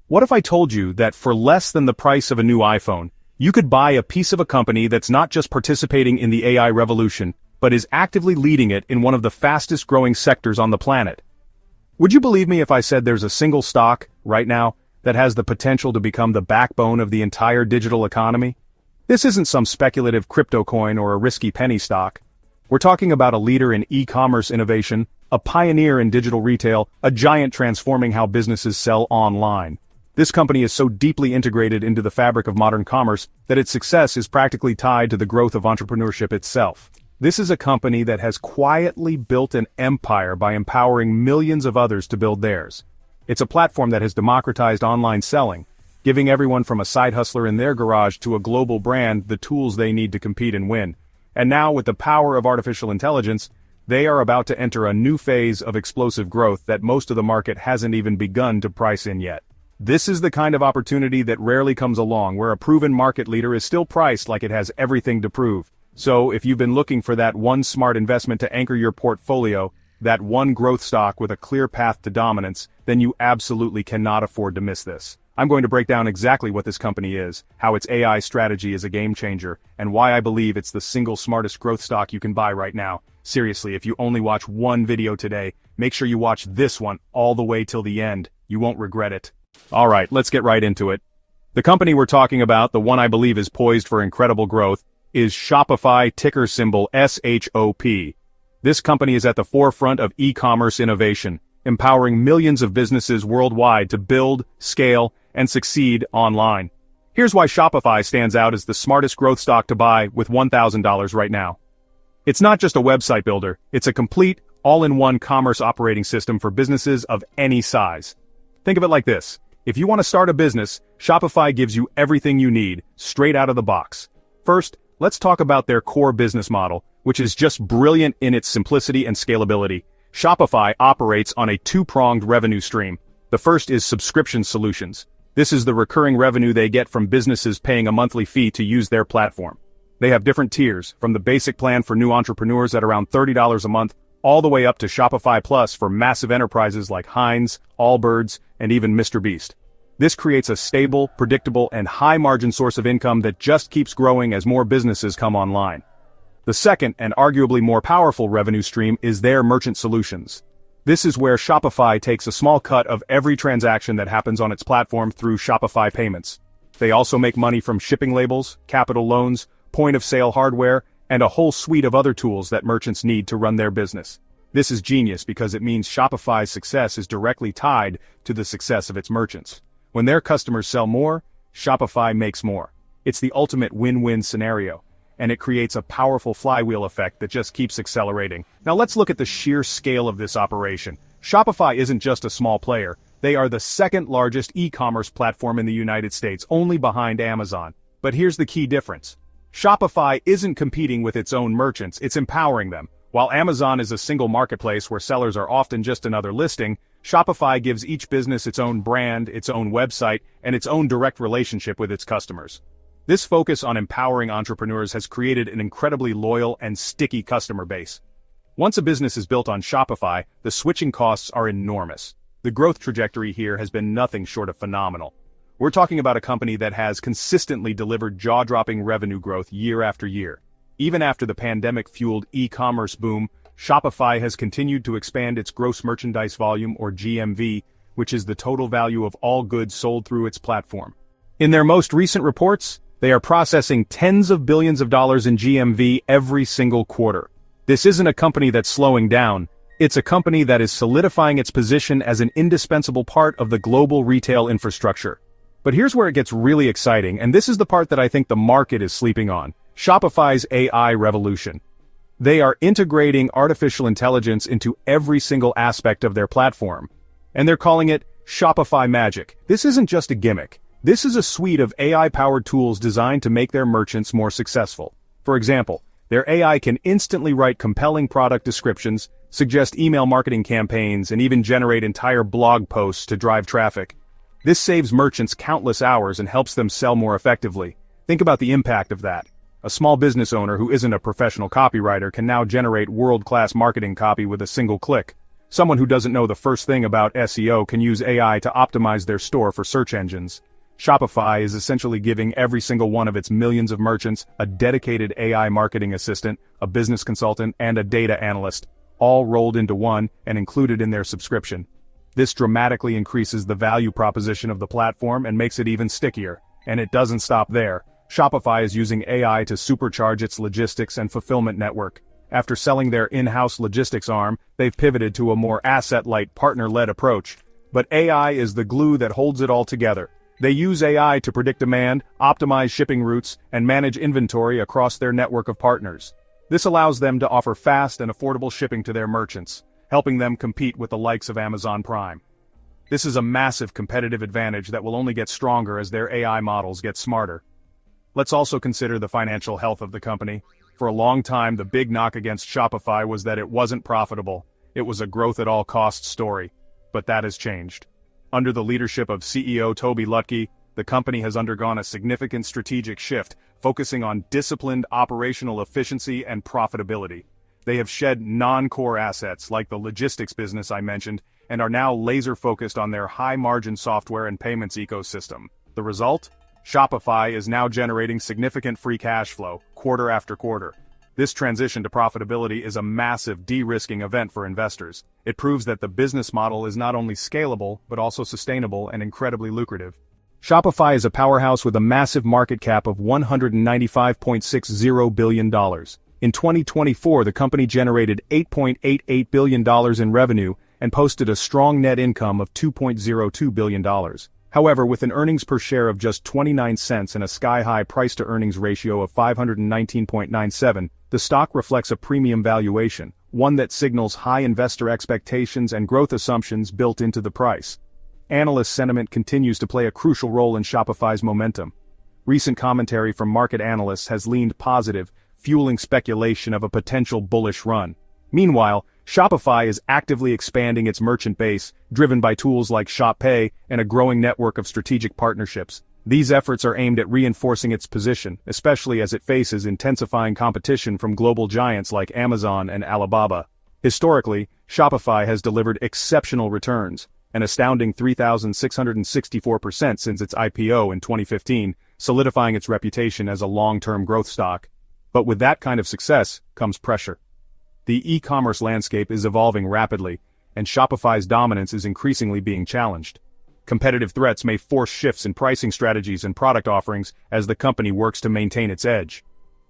What if I told you that for less than the price of a new iPhone, you could buy a piece of a company that's not just participating in the AI revolution, but is actively leading it in one of the fastest growing sectors on the planet? Would you believe me if I said there's a single stock, right now, that has the potential to become the backbone of the entire digital economy? This isn't some speculative crypto coin or a risky penny stock. We're talking about a leader in e-commerce innovation, a pioneer in digital retail, a giant transforming how businesses sell online. This company is so deeply integrated into the fabric of modern commerce that its success is practically tied to the growth of entrepreneurship itself. This is a company that has quietly built an empire by empowering millions of others to build theirs. It's a platform that has democratized online selling, giving everyone from a side hustler in their garage to a global brand the tools they need to compete and win. And now, with the power of artificial intelligence, they are about to enter a new phase of explosive growth that most of the market hasn't even begun to price in yet. This is the kind of opportunity that rarely comes along, where a proven market leader is still priced like it has everything to prove. So, if you've been looking for that one smart investment to anchor your portfolio, that one growth stock with a clear path to dominance, then you absolutely cannot afford to miss this. I'm going to break down exactly what this company is, how its AI strategy is a game changer, and why I believe it's the single smartest growth stock you can buy right now. Seriously, if you only watch one video today, make sure you watch this one all the way till the end. You won't regret it. Alright, let's get right into it. The company we're talking about, the one I believe is poised for incredible growth, is Shopify, ticker symbol SHOP. This company is at the forefront of e-commerce innovation, empowering millions of businesses worldwide to build, scale, and succeed online. Here's why Shopify stands out as the smartest growth stock to buy with $1,000 right now. It's not just a website builder, it's a complete, all-in-one commerce operating system for businesses of any size. Think of it like this. If you want to start a business, Shopify gives you everything you need, straight out of the box. First, let's talk about their core business model, which is just brilliant in its simplicity and scalability. Shopify operates on a two-pronged revenue stream. The first is subscription solutions. This is the recurring revenue they get from businesses paying a monthly fee to use their platform. They have different tiers, from the basic plan for new entrepreneurs at around $30 a month, all the way up to Shopify Plus for massive enterprises like Heinz, Allbirds, and even Mr. Beast. This creates a stable, predictable, and high-margin source of income that just keeps growing as more businesses come online. The second, and arguably more powerful revenue stream is their merchant solutions. This is where Shopify takes a small cut of every transaction that happens on its platform through Shopify payments. They also make money from shipping labels, capital loans, point-of-sale hardware, and a whole suite of other tools that merchants need to run their business. This is genius because it means Shopify's success is directly tied to the success of its merchants. When their customers sell more, Shopify makes more. It's the ultimate win-win scenario, and it creates a powerful flywheel effect that just keeps accelerating. Now let's look at the sheer scale of this operation. Shopify isn't just a small player. They are the second largest e-commerce platform in the United States, only behind Amazon. But here's the key difference. Shopify isn't competing with its own merchants, it's empowering them. While Amazon is a single marketplace where sellers are often just another listing, Shopify gives each business its own brand, its own website, and its own direct relationship with its customers. This focus on empowering entrepreneurs has created an incredibly loyal and sticky customer base. Once a business is built on Shopify, the switching costs are enormous. The growth trajectory here has been nothing short of phenomenal. We're talking about a company that has consistently delivered jaw-dropping revenue growth year after year. Even after the pandemic-fueled e-commerce boom, Shopify has continued to expand its gross merchandise volume, or GMV, which is the total value of all goods sold through its platform. In their most recent reports, they are processing tens of billions of dollars in GMV every single quarter. This isn't a company that's slowing down, it's a company that is solidifying its position as an indispensable part of the global retail infrastructure. But here's where it gets really exciting, and this is the part that I think the market is sleeping on. Shopify's AI revolution. They are integrating artificial intelligence into every single aspect of their platform. And they're calling it Shopify Magic. This isn't just a gimmick. This is a suite of AI-powered tools designed to make their merchants more successful. For example, their AI can instantly write compelling product descriptions, suggest email marketing campaigns, and even generate entire blog posts to drive traffic. This saves merchants countless hours and helps them sell more effectively. Think about the impact of that. A small business owner who isn't a professional copywriter can now generate world-class marketing copy with a single click. Someone who doesn't know the first thing about SEO can use AI to optimize their store for search engines. Shopify is essentially giving every single one of its millions of merchants a dedicated AI marketing assistant, a business consultant, and a data analyst, all rolled into one and included in their subscription. This dramatically increases the value proposition of the platform and makes it even stickier. And it doesn't stop there. Shopify is using AI to supercharge its logistics and fulfillment network. After selling their in-house logistics arm, they've pivoted to a more asset-light, partner-led approach. But AI is the glue that holds it all together. They use AI to predict demand, optimize shipping routes, and manage inventory across their network of partners. This allows them to offer fast and affordable shipping to their merchants, helping them compete with the likes of Amazon Prime. This is a massive competitive advantage that will only get stronger as their AI models get smarter. Let's also consider the financial health of the company. For a long time, the big knock against Shopify was that it wasn't profitable. It was a growth-at-all-costs story. But that has changed. Under the leadership of CEO 𝗗𝗟𝗧, the company has undergone a significant strategic shift, focusing on disciplined operational efficiency and profitability. They have shed non-core assets like the logistics business I mentioned, and are now laser-focused on their high-margin software and payments ecosystem. The result? Shopify is now generating significant free cash flow, quarter after quarter. This transition to profitability is a massive de-risking event for investors. It proves that the business model is not only scalable, but also sustainable and incredibly lucrative. Shopify is a powerhouse with a massive market cap of $195.60 billion. In 2024, the company generated $8.88 billion in revenue and posted a strong net income of $2.02 billion. However, with an earnings per share of just 29 cents and a sky-high price-to-earnings ratio of 519.97, the stock reflects a premium valuation, one that signals high investor expectations and growth assumptions built into the price. Analyst sentiment continues to play a crucial role in Shopify's momentum. Recent commentary from market analysts has leaned positive, fueling speculation of a potential bullish run. Meanwhile, Shopify is actively expanding its merchant base, driven by tools like Shop Pay and a growing network of strategic partnerships. These efforts are aimed at reinforcing its position, especially as it faces intensifying competition from global giants like Amazon and Alibaba. Historically, Shopify has delivered exceptional returns, an astounding 3,664% since its IPO in 2015, solidifying its reputation as a long-term growth stock. But with that kind of success comes pressure. The e-commerce landscape is evolving rapidly, and Shopify's dominance is increasingly being challenged. Competitive threats may force shifts in pricing strategies and product offerings as the company works to maintain its edge.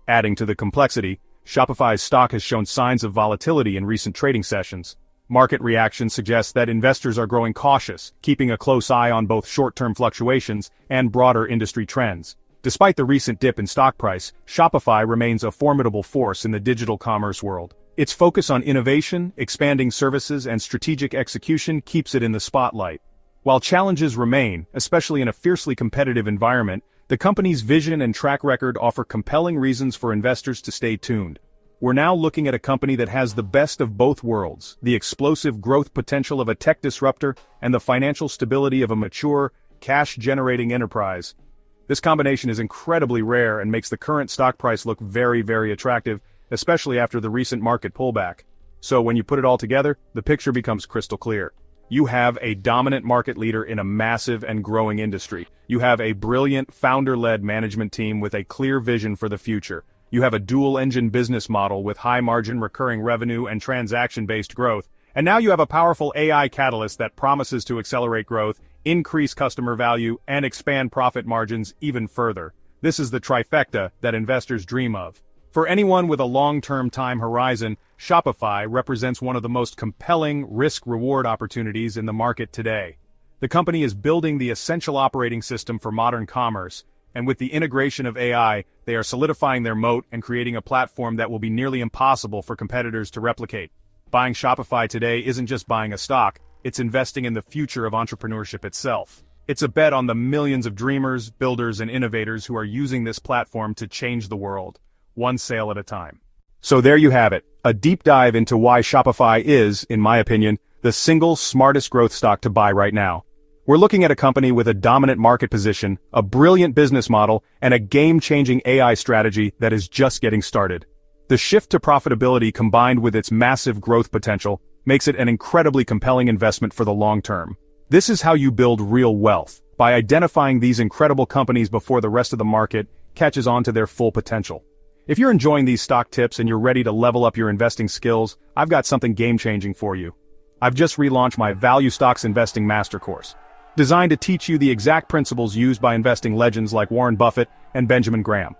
Adding to the complexity, Shopify's stock has shown signs of volatility in recent trading sessions. Market reaction suggests that investors are growing cautious, keeping a close eye on both short-term fluctuations and broader industry trends. Despite the recent dip in stock price, Shopify remains a formidable force in the digital commerce world. Its focus on innovation, expanding services, and strategic execution keeps it in the spotlight. While challenges remain, especially in a fiercely competitive environment, the company's vision and track record offer compelling reasons for investors to stay tuned. We're now looking at a company that has the best of both worlds, the explosive growth potential of a tech disruptor and the financial stability of a mature, cash-generating enterprise. This combination is incredibly rare and makes the current stock price look very, very attractive, especially after the recent market pullback. So when you put it all together, the picture becomes crystal clear. You have a dominant market leader in a massive and growing industry. You have a brilliant founder-led management team with a clear vision for the future. You have a dual-engine business model with high-margin recurring revenue and transaction-based growth. And now you have a powerful AI catalyst that promises to accelerate growth, increase customer value, and expand profit margins even further. This is the trifecta that investors dream of. For anyone with a long-term time horizon, Shopify represents one of the most compelling risk-reward opportunities in the market today. The company is building the essential operating system for modern commerce, and with the integration of AI, they are solidifying their moat and creating a platform that will be nearly impossible for competitors to replicate. Buying Shopify today isn't just buying a stock, it's investing in the future of entrepreneurship itself. It's a bet on the millions of dreamers, builders, and innovators who are using this platform to change the world, one sale at a time. So there you have it, a deep dive into why Shopify is, in my opinion, the single smartest growth stock to buy right now. We're looking at a company with a dominant market position, a brilliant business model, and a game-changing AI strategy that is just getting started. The shift to profitability combined with its massive growth potential makes it an incredibly compelling investment for the long term. This is how you build real wealth, by identifying these incredible companies before the rest of the market catches on to their full potential. If you're enjoying these stock tips and you're ready to level up your investing skills, I've got something game-changing for you. I've just relaunched my Value Stocks Investing Master Course, designed to teach you the exact principles used by investing legends like Warren Buffett and Benjamin Graham.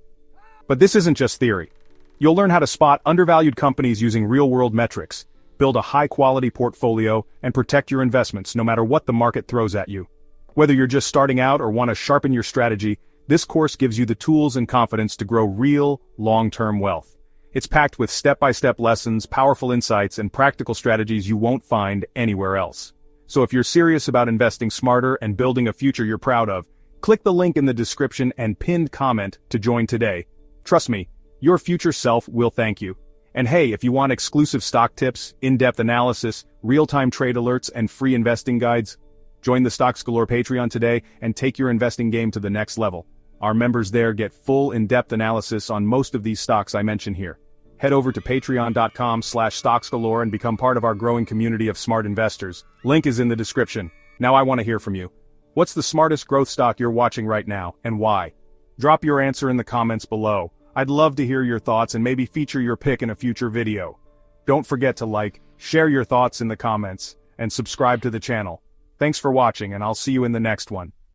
But this isn't just theory. You'll learn how to spot undervalued companies using real-world metrics, build a high-quality portfolio, and protect your investments no matter what the market throws at you. Whether you're just starting out or want to sharpen your strategy, this course gives you the tools and confidence to grow real, long-term wealth. It's packed with step-by-step lessons, powerful insights, and practical strategies you won't find anywhere else. So if you're serious about investing smarter and building a future you're proud of, click the link in the description and pinned comment to join today. Trust me, your future self will thank you. And hey, if you want exclusive stock tips, in-depth analysis, real-time trade alerts, and free investing guides, join the Stocks Galore Patreon today and take your investing game to the next level. Our members there get full in-depth analysis on most of these stocks I mention here. Head over to patreon.com/StocksGalore and become part of our growing community of smart investors. Link is in the description. Now I want to hear from you. What's the smartest growth stock you're watching right now, and why? Drop your answer in the comments below. I'd love to hear your thoughts and maybe feature your pick in a future video. Don't forget to like, share your thoughts in the comments, and subscribe to the channel. Thanks for watching, and I'll see you in the next one.